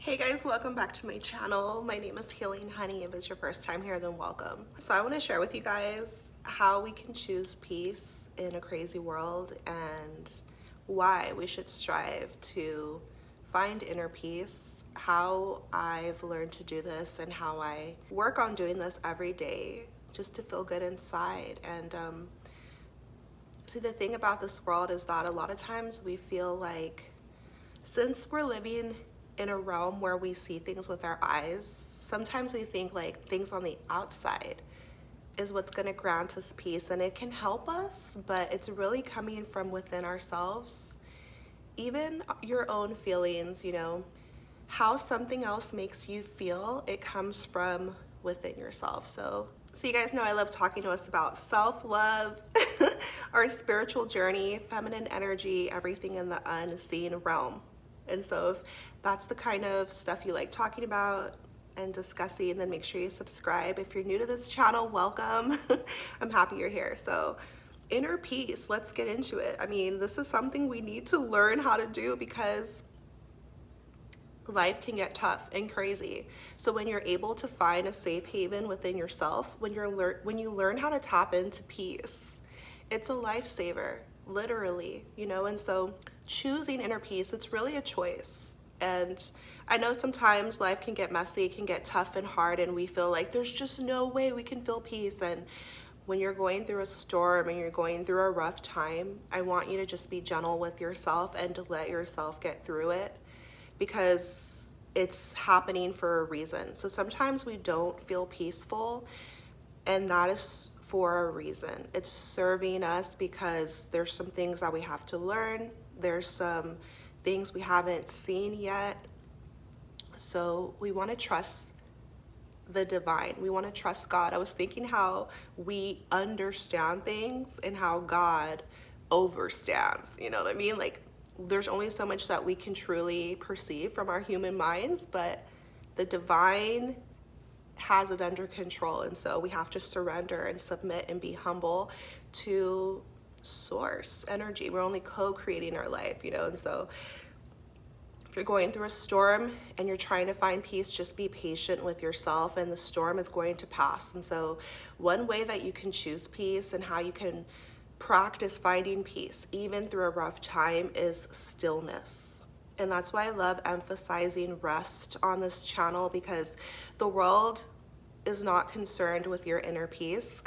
Hey guys, welcome back to my channel. My name is Healing Honey. If it's your first time here, then welcome. So I want to share with you guys how we can choose peace in a crazy world and why we should strive to find inner peace, how I've learned to do this and how I work on doing this every day just to feel good inside. And see, the thing about this world is that a lot of times we feel like since we're living in a realm where we see things with our eyes, sometimes we think like things on the outside is what's going to grant us peace, and it can help us, but it's really coming from within ourselves. Even your own feelings, how something else makes you feel, it comes from within yourself. So you guys know I love talking to us about self-love, our spiritual journey, feminine energy, everything in the unseen realm. And so if that's the kind of stuff you like talking about and discussing, then make sure you subscribe. If you're new to this channel, welcome. I'm happy you're here. So inner peace, let's get into it. I mean, this is something we need to learn how to do because life can get tough and crazy. So when you're able to find a safe haven within yourself, when you learn how to tap into peace, it's a lifesaver, literally, and so choosing inner peace, it's really a choice. And I know sometimes life can get messy, can get tough and hard, and we feel like there's just no way we can feel peace. And when you're going through a storm and you're going through a rough time, I want you to just be gentle with yourself and to let yourself get through it, because it's happening for a reason. So sometimes we don't feel peaceful, and that is for a reason. It's serving us because there's some things that we have to learn. There's some things we haven't seen yet. So we want to trust the divine. We want to trust God. I was thinking how we understand things and how God overstands. You know what I mean? Like, there's only so much that we can truly perceive from our human minds, but the divine has it under control. And so we have to surrender and submit and be humble to source energy. We're only co-creating our life, and so if you're going through a storm and you're trying to find peace, just be patient with yourself, and the storm is going to pass. And so one way that you can choose peace and how you can practice finding peace even through a rough time is stillness. And that's why I love emphasizing rest on this channel, because the world is not concerned with your inner peace.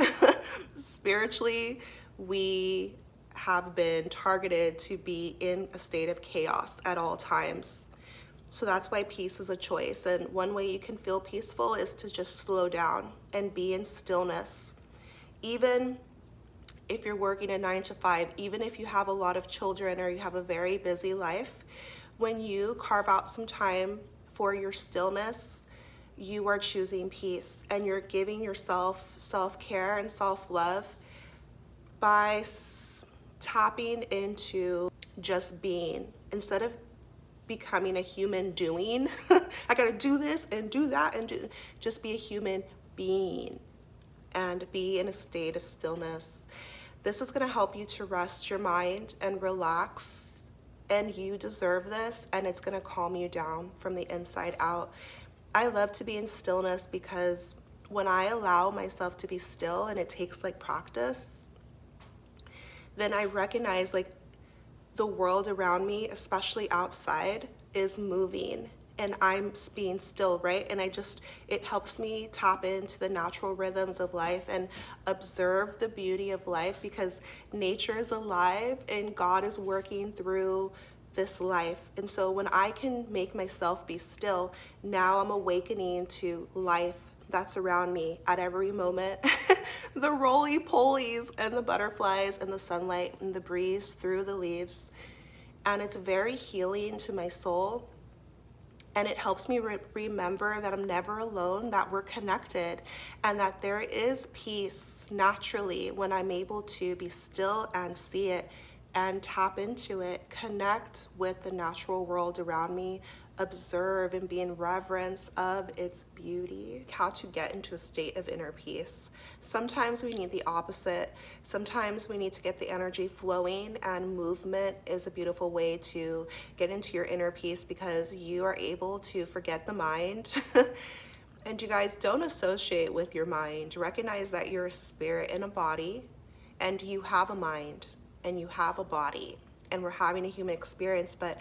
Spiritually, we have been targeted to be in a state of chaos at all times. So that's why peace is a choice. And one way you can feel peaceful is to just slow down and be in stillness. Even if you're working a 9 to 5, even if you have a lot of children or you have a very busy life, when you carve out some time for your stillness, you are choosing peace, and you're giving yourself self-care and self-love by tapping into just being, instead of becoming a human doing. I gotta do this and do that and just be a human being and be in a state of stillness. This is gonna help you to rest your mind and relax, and you deserve this, and it's gonna calm you down from the inside out. I love to be in stillness because when I allow myself to be still, and it takes like practice, then I recognize like the world around me, especially outside, is moving, and I'm being still, right? And it helps me tap into the natural rhythms of life and observe the beauty of life, because nature is alive and God is working through this life. And so when I can make myself be still, now I'm awakening to life that's around me at every moment. The roly-polies and the butterflies and the sunlight and the breeze through the leaves. And it's very healing to my soul. And it helps me remember that I'm never alone, that we're connected, and that there is peace naturally when I'm able to be still and see it and tap into it, connect with the natural world around me, observe and be in reverence of its beauty. How to get into a state of inner peace. Sometimes we need the opposite. Sometimes we need to get the energy flowing, and movement is a beautiful way to get into your inner peace because you are able to forget the mind. And you guys, don't associate with your mind. Recognize that you're a spirit in a body, and you have a mind and you have a body, and we're having a human experience, but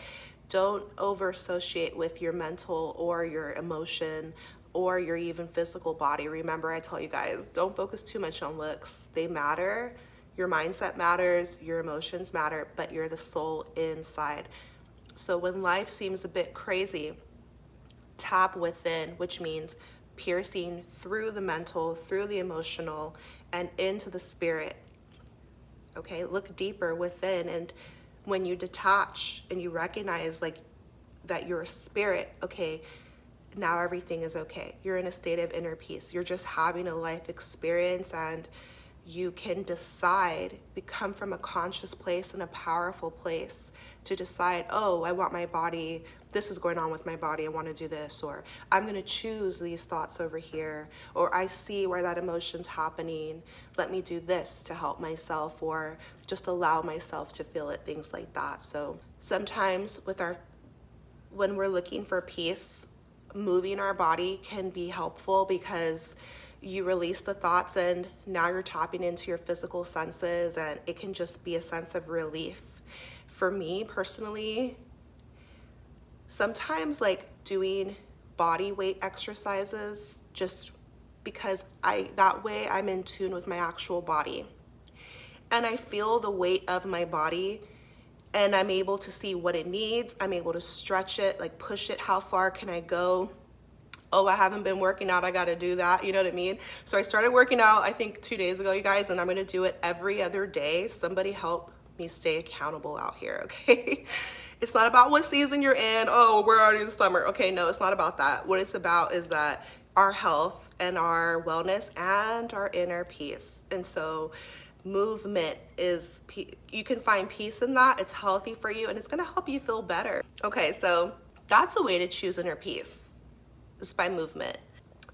don't over associate with your mental or your emotion or your even physical body. Remember, I tell you guys, don't focus too much on looks. They matter. Your mindset matters, your emotions matter, but you're the soul inside. So when life seems a bit crazy, tap within, which means piercing through the mental, through the emotional, and into the spirit. Okay, look deeper within, and when you detach and you recognize like that you're a spirit, okay, now everything is okay. You're in a state of inner peace. You're just having a life experience, and you can decide, become from a conscious place and a powerful place to decide, oh, I want my body, this is going on with my body, I want to do this, or I'm going to choose these thoughts over here, or I see where that emotion's happening, let me do this to help myself, or just allow myself to feel it, things like that. So sometimes when we're looking for peace, moving our body can be helpful because you release the thoughts and now you're tapping into your physical senses, and it can just be a sense of relief. For me personally, sometimes like doing body weight exercises, just because that way I'm in tune with my actual body and I feel the weight of my body, and I'm able to see what it needs. I'm able to stretch it, like push it, how far can I go? Oh, I haven't been working out, I gotta do that, you know what I mean? So I started working out, I think 2 days ago, you guys, and I'm gonna do it every other day. Somebody help me stay accountable out here, okay? It's not about what season you're in, oh, we're already in the summer. Okay, no, it's not about that. What it's about is that our health and our wellness and our inner peace. And so movement is, you can find peace in that. It's healthy for you, and it's gonna help you feel better. Okay, so that's a way to choose inner peace. It's by movement.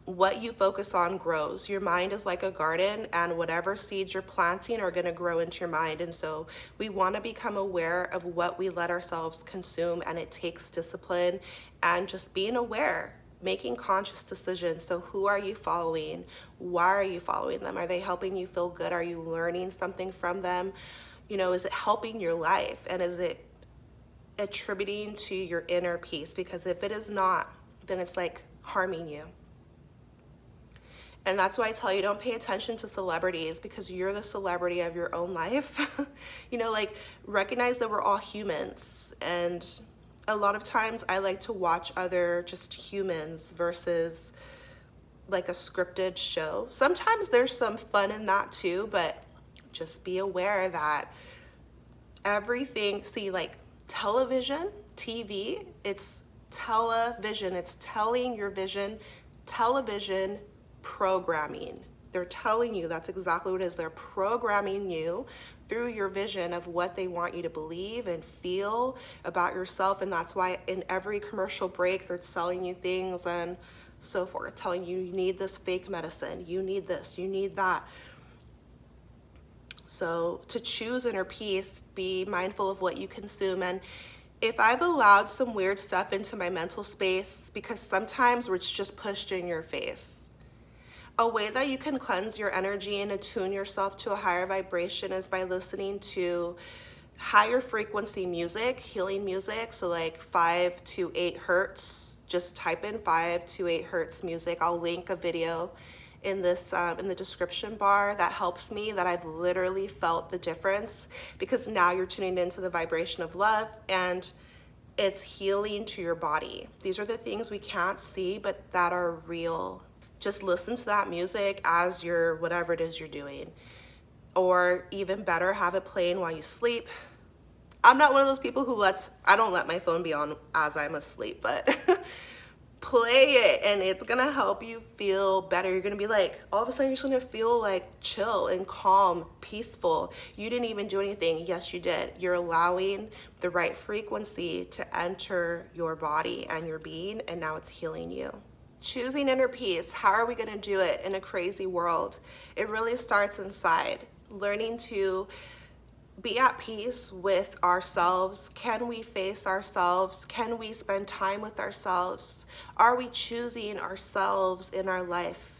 What you focus on grows. Your mind is like a garden, and whatever seeds you're planting are going to grow into your mind. And so we want to become aware of what we let ourselves consume, and it takes discipline and just being aware, making conscious decisions. So who are you following? Why are you following them? Are they helping you feel good? Are you learning something from them? You know, is it helping your life? And is it attributing to your inner peace? Because if it is not, then it's like harming you. And that's why I tell you, don't pay attention to celebrities, because you're the celebrity of your own life. You know, like, recognize that we're all humans. And a lot of times I like to watch other just humans versus like a scripted show. Sometimes there's some fun in that too, but just be aware that everything, see, like television, TV, it's television, it's telling your vision, television programming. They're telling you, that's exactly what it is. They're programming you through your vision of what they want you to believe and feel about yourself. And that's why in every commercial break, they're selling you things and so forth, telling you, you need this fake medicine, you need this, you need that. So to choose inner peace, be mindful of what you consume. And if I've allowed some weird stuff into my mental space, because sometimes it's just pushed in your face, a way that you can cleanse your energy and attune yourself to a higher vibration is by listening to higher frequency music, healing music. So like 5 to 8 hertz, just type in 5 to 8 hertz music. I'll link a video in this in the description bar that helps me, that I've literally felt the difference, because now you're tuning into the vibration of love and it's healing to your body. These are the things we can't see, but that are real. Just listen to that music as you're, whatever it is you're doing, or even better, have it playing while you sleep. I'm not one of those people who I don't let my phone be on as I'm asleep, but play it, and it's gonna help you feel better. You're gonna be like, all of a sudden you're just gonna feel like chill and calm, peaceful. You didn't even do anything. Yes, you did. You're allowing the right frequency to enter your body and your being, and now it's healing you. Choosing inner peace, how are we gonna do it in a crazy world? It really starts inside. Learning to be at peace with ourselves. Can we face ourselves? Can we spend time with ourselves? Are we choosing ourselves in our life?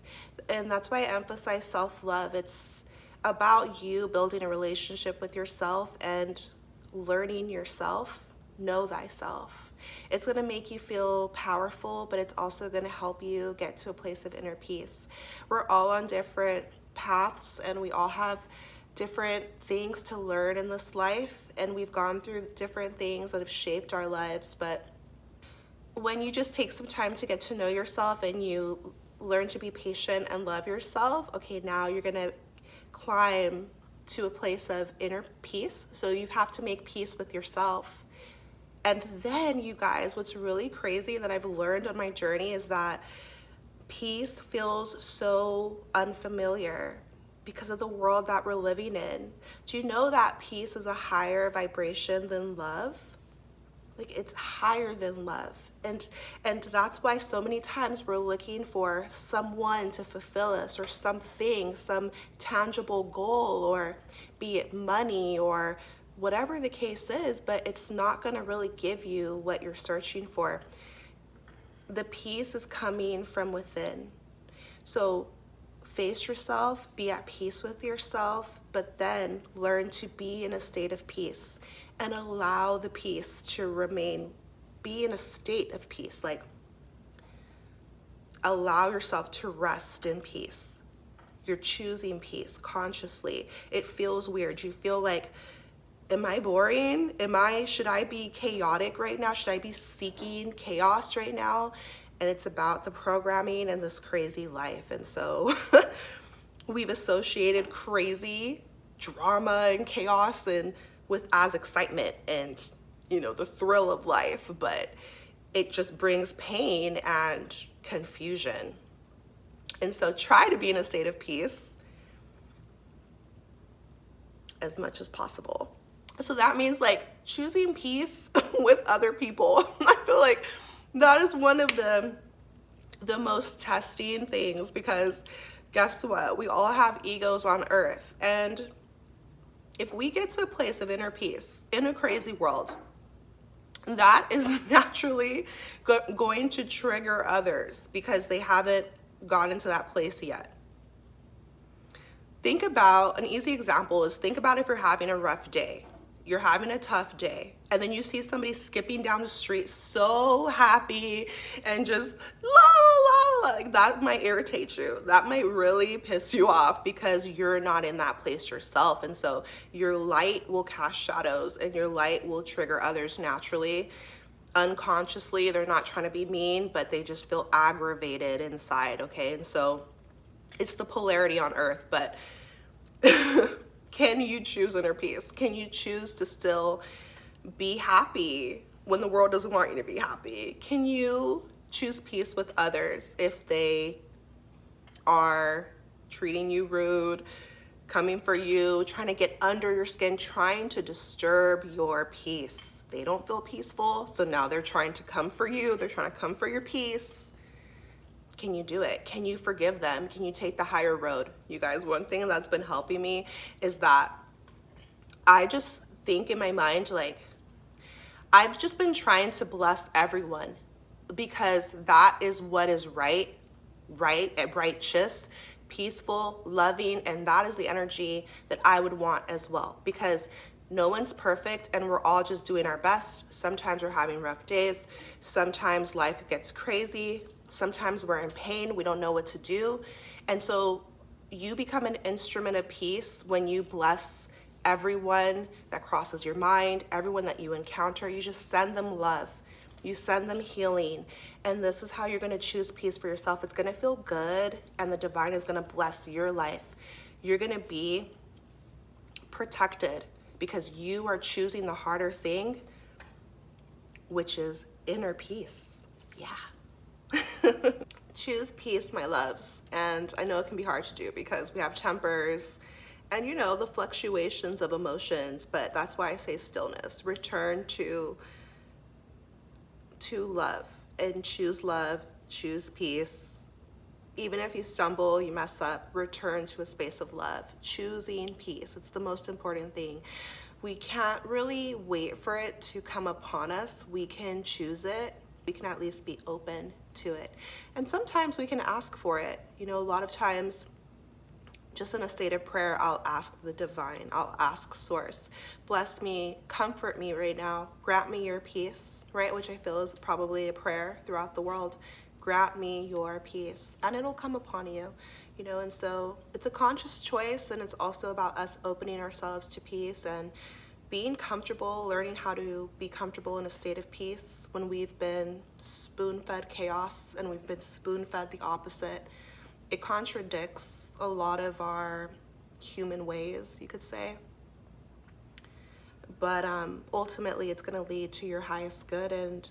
And that's why I emphasize self-love. It's about you building a relationship with yourself and learning yourself. Know thyself. It's going to make you feel powerful, but it's also going to help you get to a place of inner peace. We're all on different paths, and we all have different things to learn in this life, and we've gone through different things that have shaped our lives. But when you just take some time to get to know yourself and you learn to be patient and love yourself, okay, now you're gonna climb to a place of inner peace. So you have to make peace with yourself. And then, you guys, what's really crazy that I've learned on my journey is that peace feels so unfamiliar because of the world that we're living in. Do you know that peace is a higher vibration than love? Like, it's higher than love. And that's why so many times we're looking for someone to fulfill us, or something, some tangible goal, or be it money or whatever the case is, but it's not going to really give you what you're searching for. The peace is coming from within. So face yourself, be at peace with yourself, but then learn to be in a state of peace and allow the peace to remain. Be in a state of peace. Like, allow yourself to rest in peace. You're choosing peace consciously. It feels weird. You feel like, am I boring? Should I be chaotic right now? Should I be seeking chaos right now? And it's about the programming and this crazy life. And so we've associated crazy drama and chaos and with as excitement and, you know, the thrill of life, but it just brings pain and confusion. And so try to be in a state of peace as much as possible. So that means like choosing peace with other people. I feel like that is one of the most testing things, because guess what? We all have egos on earth. And if we get to a place of inner peace in a crazy world, that is naturally going to trigger others because they haven't gone into that place yet. Think about, an easy example is, think about if you're having a rough day. You're having a tough day, and then you see somebody skipping down the street so happy and just la la la, like that might irritate you. That might really piss you off because you're not in that place yourself. And so your light will cast shadows, and your light will trigger others naturally. Unconsciously, they're not trying to be mean, but they just feel aggravated inside, okay? And so it's the polarity on earth, but can you choose inner peace? Can you choose to still be happy when the world doesn't want you to be happy? Can you choose peace with others if they are treating you rude, coming for you, trying to get under your skin, trying to disturb your peace? They don't feel peaceful, so now they're trying to come for you. They're trying to come for your peace. Can you do it? Can you forgive them? Can you take the higher road? You guys, one thing that's been helping me is that I just think in my mind, like, I've just been trying to bless everyone because that is what is right, righteous, peaceful, loving, and that is the energy that I would want as well, because no one's perfect and we're all just doing our best. Sometimes we're having rough days. Sometimes life gets crazy. Sometimes we're in pain, we don't know what to do. And so you become an instrument of peace when you bless everyone that crosses your mind, everyone that you encounter. You just send them love. You send them healing. And this is how you're gonna choose peace for yourself. It's gonna feel good, and the divine is gonna bless your life. You're gonna be protected because you are choosing the harder thing, which is inner peace. Yeah. Choose peace, my loves. And I know it can be hard to do because we have tempers and, you know, the fluctuations of emotions, but that's why I say stillness. Return to love and love, choose peace. Even if you stumble, you mess up, return to a space of love. Choosing peace. It's the most important thing. We can't really wait for it to come upon us. We can choose it. We can at least be open to it. And sometimes we can ask for it. You know, a lot of times, just in a state of prayer, I'll ask the divine, I'll ask source, bless me, comfort me right now, grant me your peace, right? Which I feel is probably a prayer throughout the world. Grant me your peace, and it'll come upon you, you know. And so it's a conscious choice, and it's also about us opening ourselves to peace and being comfortable, learning how to be comfortable in a state of peace when we've been spoon-fed chaos and we've been spoon-fed the opposite. It contradicts a lot of our human ways, you could say. But ultimately, it's going to lead to your highest good, and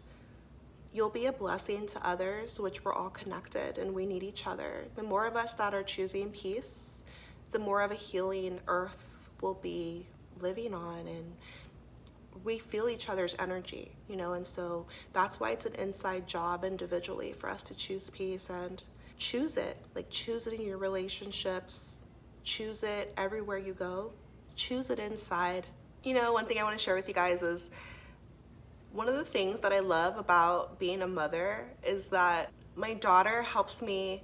you'll be a blessing to others, which we're all connected and we need each other. The more of us that are choosing peace, the more of a healing earth we'll be living on, and we feel each other's energy, you know. And so that's why it's an inside job individually for us to choose peace and choose it. Like, choose it in your relationships, choose it everywhere you go, choose it inside. You know, one thing I want to share with you guys is one of the things that I love about being a mother is that my daughter helps me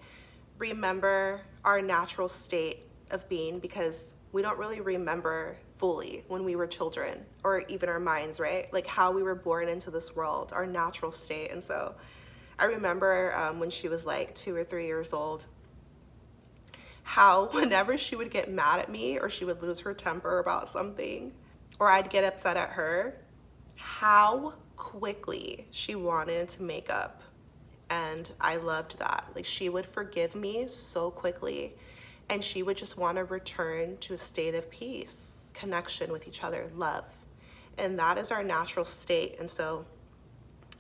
remember our natural state of being, because we don't really remember fully when we were children, or even our minds, right? Like how we were born into this world, our natural state. And so I remember when she was like 2 or 3 years old, how whenever she would get mad at me or she would lose her temper about something, or I'd get upset at her, how quickly she wanted to make up. And I loved that. Like, she would forgive me so quickly, and she would just want to return to a state of peace, connection with each other, love. And that is our natural state. And so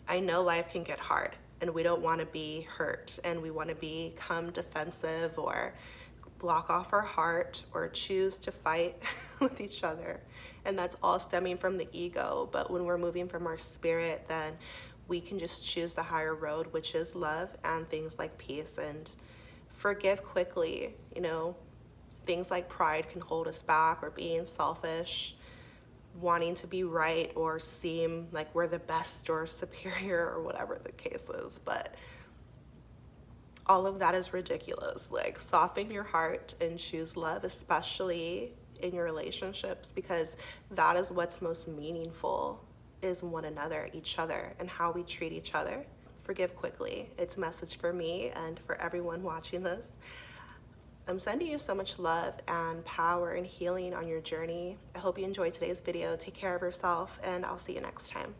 I know life can get hard, and we don't want to be hurt, and we want to become defensive or block off our heart or choose to fight with each other. And that's all stemming from the ego. But when we're moving from our spirit, then we can just choose the higher road, which is love and things like peace, and forgive quickly. You know, things like pride can hold us back, or being selfish, wanting to be right or seem like we're the best or superior or whatever the case is. But all of that is ridiculous. Like, soften your heart and choose love, especially in your relationships, because that is what's most meaningful, is one another, each other, and how we treat each other. Forgive quickly. It's a message for me and for everyone watching this. I'm sending you so much love and power and healing on your journey. I hope you enjoyed today's video. Take care of yourself, and I'll see you next time.